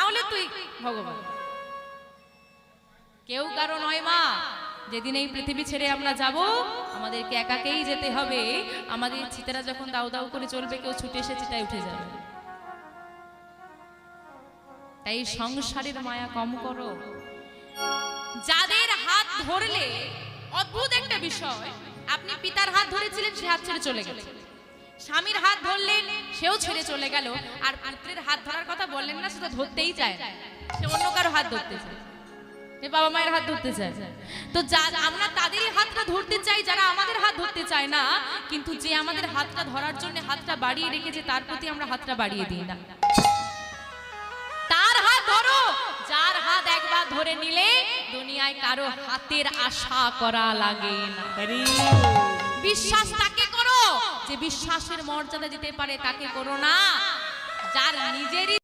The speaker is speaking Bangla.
হলে তুই ভগবান। কেউ কারো নয় মা। যেদিন এই পৃথিবী ছেড়ে আমরা যাব, আমাদেরকে একাকেই যেতে হবে। আমাদের চিতারা যখন দাউ দাউ করে চলবে, কেউ ছুটে এসে চিতায় উঠে যাবে। তাই সংসারের মায়া কম করো। যাদের হাত ধরলে অদ্ভুত একটা বিষয়, আপনি পিতার হাত ধরেছিলেন, সে হাত ছেড়ে চলে গেছে। স্বামীর হাত ধরলেন, সেও ছেড়ে চলে গেল। আর পুত্রের হাত ধরার কথা বললেন না, সেটা ধরতেই চায় না, সে অন্য কারো হাত ধরতে চায়, সে বাবা মায়ের হাত ধরতে চায়। তো আমরা তাদেরই হাতটা ধরতে চাই যারা আমাদের হাত ধরতে চায় না, কিন্তু যে আমাদের হাতটা ধরার জন্য হাতটা বাড়িয়ে রেখেছে, তার প্রতি আমরা হাতটা বাড়িয়ে দিই না। তার হাত ধরো, যার হাত একবার ধরে নিলে দুনিয়ায় কারো হাতের আশা করা লাগে না। বিশ্বাস তাকে করো যে বিশ্বাসের মর্যাদা দিতে পারে, তাকে করো না। যার নিজেরই